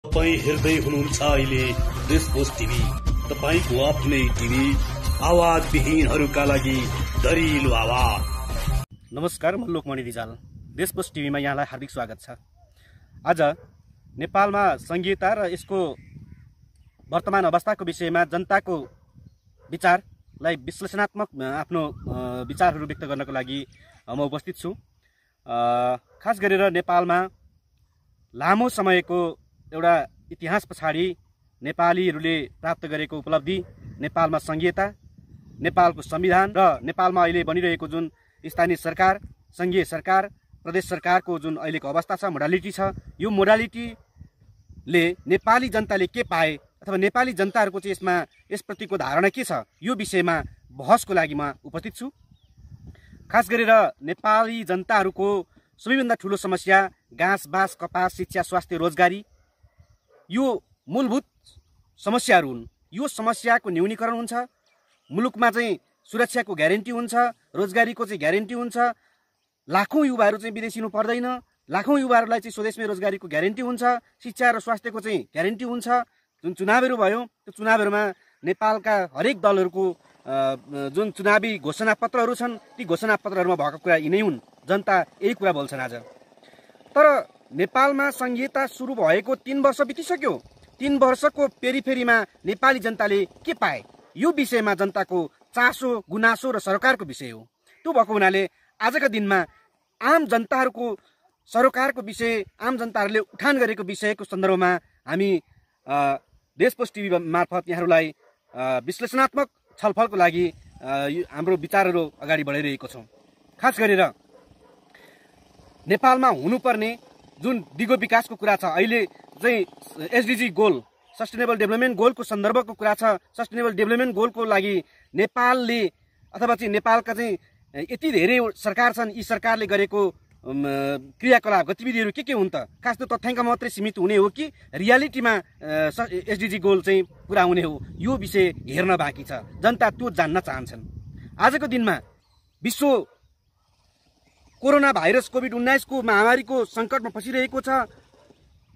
तपाईं हेर्दै हुनुहुन्छ अहिले देशपोस्ट टिभी, तपाईको आफ्नै टिभी, आवाज विहीनहरूका लागि दरिलो आवाज। नमस्कार, म लोकमणि रिजाल। देशपोस्ट टिभीमा यहाँलाई हार्दिक स्वागत छ। आज नेपालमा संघीयता र यसको वर्तमान अवस्थाको विषयमा जनताको विचारलाई विश्लेषणात्मक आफ्नो विचारहरू व्यक्त गर्नको लागि म उपस्थित छु। खास गरेर नेपालमा लामो समयको एउटा इतिहास पछाडि नेपालीहरूले प्राप्त गरेको उपलब्धि, नेपालमा संघीयता, नेपालको संविधान र नेपालमा अहिले बनिरहेको जुन स्थानीय सरकार, संघीय सरकार, प्रदेश सरकारको जुन अहिलेको अवस्था छ, मोडालिटी छ, यो मोडालिटीले नेपाली जनताले के पाए अथवा नेपाली जनताहरूको चाहिँ यसप्रतिको धारणा के छ, यो विषयमा बहसको लागि म उपस्थित छु। खास गरेर नेपाली जनताहरूको सबैभन्दा ठुलो समस्या घाँस बाँस कपास शिक्षा स्वास्थ्य रोजगारी यो मूलभूत समस्याहरू हुन्। यो समस्याको न्यूनीकरण हुन्छ, मुलुकमा चाहिँ सुरक्षाको ग्यारेन्टी हुन्छ, रोजगारीको चाहिँ ग्यारेन्टी हुन्छ, लाखौँ युवाहरू चाहिँ विदेशिनु पर्दैन, लाखौँ युवाहरूलाई चाहिँ स्वदेशमै रोजगारीको ग्यारेन्टी हुन्छ, शिक्षा र स्वास्थ्यको चाहिँ ग्यारेन्टी हुन्छ। जुन चुनावहरू भयो त्यो चुनावहरूमा नेपालका हरेक दलहरूको जुन चुनावी घोषणापत्रहरू छन् ती घोषणापत्रहरूमा भएको कुरा यिनै हुन्। जनता यही कुरा बोल्छन् आज। तर नेपालमा संघीयता सुरु भएको 3 वर्ष बितिसक्यो। 3 वर्षको पेरिफेरीमा नेपाली जनताले के पाए, यो विषयमा जनताको चासो गुनासो र सरकारको विषय हो। त्यो भएको हुनाले आजका दिनमा आम जनताहरूको सरकारको विषय, आम जनताहरूले उठान गरेको विषयको सन्दर्भमा हामी देशपोस्ट टिभी मार्फत यहाँहरूलाई विश्लेषणात्मक छलफलको लागि हाम्रो विचारहरू अगाडि बढाइरहेको छौँ। खास गरेर नेपालमा हुनुपर्ने जुन दिगो विकासको कुरा छ, अहिले चाहिँ एसडिजी गोल, सस्टेनेबल डेभलपमेन्ट गोलको सन्दर्भको कुरा छ। सस्टेनेबल डेभलपमेन्ट गोलको लागि नेपालले अथवा चाहिँ नेपालका चाहिँ यति धेरै सरकार छन्, यी सरकारले गरेको क्रियाकलाप गतिविधिहरू के हुन् त? खास त्यो तथ्याङ्क मात्रै सीमित हुने हो कि रियालिटीमा एसडिजी गोल चाहिँ पुरा हुने हो, यो विषय हेर्न बाँकी छ। जनता त्यो जान्न चाहन्छन्। आजको दिनमा विश्व कोरोना भाइरस कोभिड-19 को महामारीको सङ्कटमा फसिरहेको छ।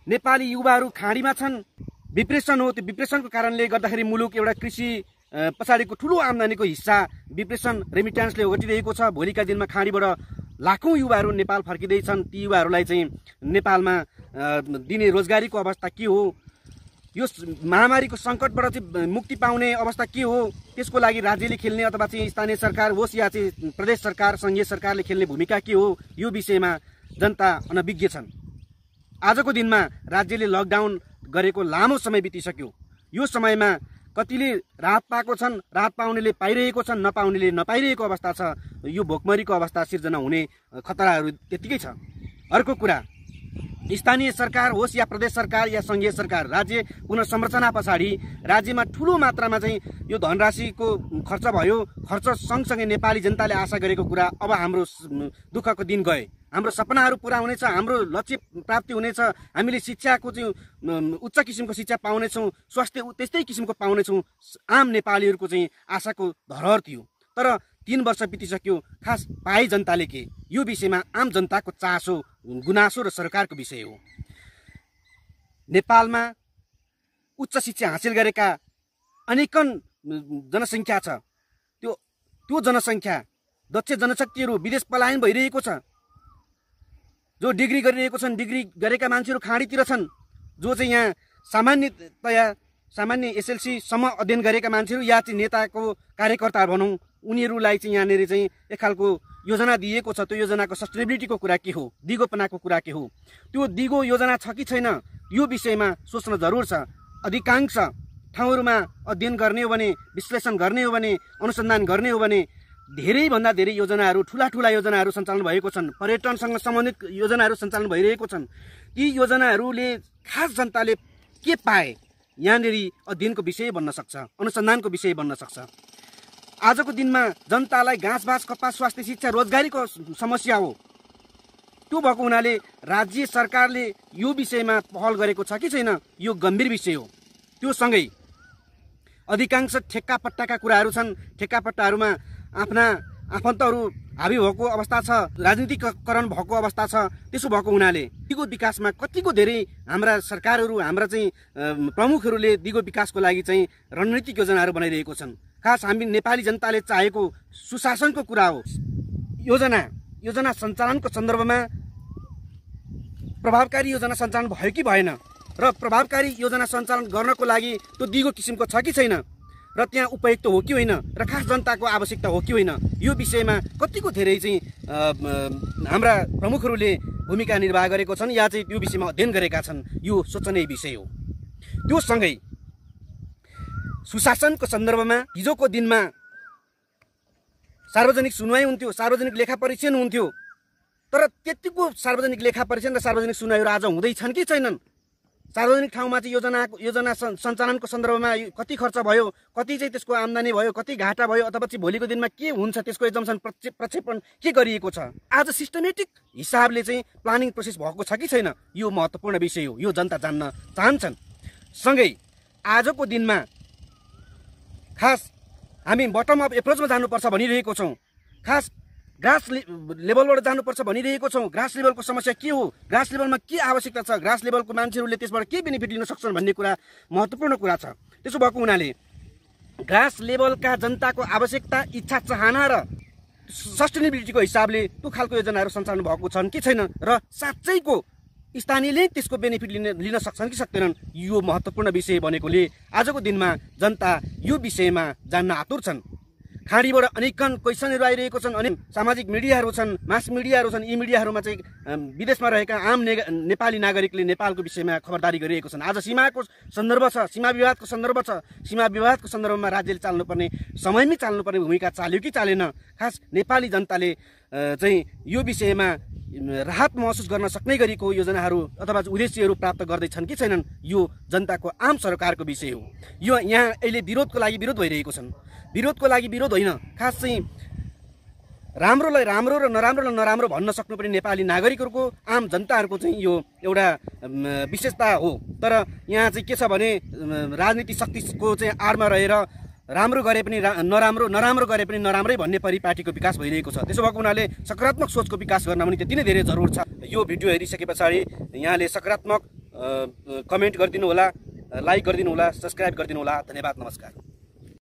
नेपाली युवाहरू खाडीमा छन्, डिप्रेसन हो। त्यो डिप्रेसनको कारणले गर्दाखेरि मुलुक एउटा कृषि पछाडिको ठुलो आम्दानीको हिस्सा डिप्रेसन रेमिट्यान्सले ओगटिरहेको छ। भोलिका दिनमा खाडीबाट लाखौँ युवाहरू नेपाल फर्किँदैछन्। ती युवाहरूलाई चाहिँ नेपालमा दिने रोजगारीको अवस्था के हो, यो महामारीको सङ्कटबाट चाहिँ मुक्ति पाउने अवस्था के हो, त्यसको लागि राज्यले खेल्ने अथवा चाहिँ स्थानीय सरकार होस् या चाहिँ प्रदेश सरकार सङ्घीय सरकारले खेल्ने भूमिका के हो, यो विषयमा जनता अनभिज्ञ छन्। आजको दिनमा राज्यले लकडाउन गरेको लामो समय बितिसक्यो। यो समयमा कतिले राहत पाएको छन्, राहत पाउनेले पाइरहेको छन्, नपाउनेले नपाइरहेको अवस्था छ। यो भोकमरीको अवस्था सिर्जना हुने खतराहरू त्यत्तिकै छ। अर्को कुरा, स्थानीय सरकार होस् या प्रदेश सरकार या सङ्घीय सरकार, राज्य पुनर्संरचना पछाडि राज्यमा ठुलो मात्रामा चाहिँ यो धनराशिको खर्च भयो। खर्च सँगसँगै नेपाली जनताले आशा गरेको कुरा, अब हाम्रो दुःखको दिन गए, हाम्रो सपनाहरू पुरा हुनेछ, हाम्रो लक्ष्य प्राप्ति हुनेछ, हामीले शिक्षाको चाहिँ उच्च किसिमको शिक्षा पाउनेछौँ, स्वास्थ्य त्यस्तै किसिमको पाउनेछौँ, आम नेपालीहरूको चाहिँ आशाको धरोहर थियो। तर 3 वर्ष बितिसक्यो, खास पाए जनताले के, यो विषयमा आम जनताको चासो गुनासो र सरकारको विषय हो। नेपालमा उच्च शिक्षा हासिल गरेका अनेकन जनसङ्ख्या छ। त्यो जनसङ्ख्या दक्ष जनशक्तिहरू विदेश पलायन भइरहेको छ। जो डिग्री गरिरहेको छन्, डिग्री गरेका मान्छेहरू खाडीतिर छन्। जो चाहिँ यहाँ सामान्य एसएलसी सम्म अध्ययन गरेका मान्छेहरू या चाहिँ नेताको कार्यकर्ता भनौँ, उनीहरूलाई चाहिँ यहाँनिर चाहिँ एक खालको योजना दिएको छ। त्यो योजनाको सस्टेनेबिलिटीको कुरा के हो, दिगोपनाको कुरा के हो, त्यो दिगो योजना छ कि छैन, यो विषयमा सोच्न जरुर छ। अधिकांश ठाउँहरूमा अध्ययन गर्ने हो भने, विश्लेषण गर्ने हो भने, अनुसन्धान गर्ने हो भने धेरैभन्दा धेरै योजनाहरू, ठुला योजनाहरू सञ्चालन भएको छन्। पर्यटनसँग सम्बन्धित योजनाहरू सञ्चालन भइरहेको छन्। ती योजनाहरूले खास जनताले के पाए, यहाँनिर अध्ययनको विषय बन्न सक्छ, अनुसन्धानको विषय बन्न सक्छ। आजको दिनमा जनतालाई घाँस बाँस कपास स्वास्थ्य शिक्षा रोजगारीको समस्या हो। त्यो भएको हुनाले राज्य सरकारले यो विषयमा पहल गरेको छ कि छैन, यो गम्भीर विषय हो। त्यो सँगै अधिकांश ठेक्का पट्टाका कुराहरू छन्। ठेक्का पट्टाहरूमा आफ्ना आफन्तहरू हाबी भएको अवस्था छ, राजनीतिकरण भएको अवस्था छ। त्यसो भएको हुनाले दिगो विकासमा कतिको धेरै हाम्रा सरकारहरू, हाम्रा चाहिँ प्रमुखहरूले दिगो विकासको लागि चाहिँ रणनीतिक योजनाहरू बनाइरहेको छन्। खास हामी नेपाली जनताले चाहेको सुशासनको कुरा हो। योजना सञ्चालनको सन्दर्भमा प्रभावकारी योजना सञ्चालन भयो कि भएन र प्रभावकारी योजना सञ्चालन गर्नको लागि त्यो दिगो किसिमको छ कि छैन र त्यहाँ उपयुक्त हो कि होइन र खास जनताको आवश्यकता हो कि होइन, यो विषयमा कतिको धेरै चाहिँ हाम्रा प्रमुखहरूले भूमिका निर्वाह गरेको छन् या चाहिँ यो विषयमा अध्ययन गरेका छन्, यो सोचनीय विषय हो। त्यो सँगै सुशासनको सन्दर्भमा हिजोको दिनमा सार्वजनिक सुनवाई हुन्थ्यो, सार्वजनिक लेखा परीक्षण हुन्थ्यो, तर त्यतिको सार्वजनिक लेखा परीक्षण र सार्वजनिक सुनवाईहरू आज हुँदैछन् कि छैनन्? सार्वजनिक ठाउँमा चाहिँ योजना सञ्चालनको सन्दर्भमा कति खर्च भयो, कति चाहिँ त्यसको आम्दानी भयो, कति घाटा भयो, अथवा चाहिँ भोलिको दिनमा के हुन्छ त्यसको एक्जम्सन प्रक्षेपण के गरिएको छ? आज सिस्टमेटिक हिसाबले चाहिँ प्लानिङ प्रोसेस भएको छ कि छैन? यो महत्त्वपूर्ण विषय हो, यो जनता जान्न चाहन्छन्। सँगै आजको दिनमा खास हामी बटम अप एप्रोचमा जानुपर्छ भनिरहेको छौँ, खास ग्रास लेभलबाट जानुपर्छ भनिरहेको छौँ। ग्रास लेभलको समस्या के हो, ग्रास लेभलमा के आवश्यकता छ, ग्रास लेभलको मान्छेहरूले त्यसबाट के बेनिफिट लिन सक्छन् भन्ने कुरा महत्त्वपूर्ण कुरा छ। त्यसो भएको हुनाले ग्रास लेभलका जनताको आवश्यकता, इच्छा, चाहना र सस्टेनेबिलिटीको हिसाबले त्यो खालको योजनाहरू सञ्चालन भएको छन् कि छैन र साँच्चैको स्थानीयले त्यसको बेनिफिट लिन सक्छन् कि सक्दैनन्, यो महत्त्वपूर्ण विषय बनेकोले आजको दिनमा जनता यो विषयमा जान्न आतुर छन्। खाडीबाट अनेकन क्वेसनहरू आइरहेको छन्, अनेक सामाजिक मिडियाहरू छन्, मास मिडियाहरू छन्। यी मिडियाहरूमा चाहिँ विदेशमा रहेका आम नेपाली नागरिकले नेपालको विषयमा खबरदारी गरिरहेको छन्। आज सीमाको सन्दर्भ छ, सीमा विवादको सन्दर्भ छ। सीमा विवादको सन्दर्भमा राज्यले चाल्नुपर्ने, समयमै चाल्नुपर्ने भूमिका चाल्यो कि चालेन? खास नेपाली जनताले चाहिँ यो विषयमा राहत महसुस गर्न सक्ने गरीको योजनाहरू अथवा उद्देश्यहरू प्राप्त गर्दैछन् कि छैनन्, यो जनताको आम सरकारको विषय हो। यो यहाँ अहिले विरोधको लागि विरोध भइरहेको छन्। विरोधको लागि विरोध होइन, खास चाहिँ राम्रोलाई राम्रो र नराम्रोलाई नराम्रो भन्न सक्नुपर्ने नेपाली नागरिकहरूको, आम जनताहरूको चाहिँ यो एउटा विशेषता हो। तर यहाँ चाहिँ के छ भने राजनीति शक्तिको चाहिँ आडमा रहेर राम्रो गरे पनि नराम्रो, नराम्रो गरे पनि नराम्रै भन्ने परिपाटीको विकास भइरहेको छ। त्यसो भएको हुनाले सकारात्मक सोचको विकास गर्न पनि त्यति नै धेरै जरुर छ। यो भिडियो हेरिसके पछाडि यहाँले सकारात्मक कमेन्ट गरिदिनु होला, लाइक गरिदिनु होला, सब्सक्राइब गरिदिनु होला। धन्यवाद, नमस्कार।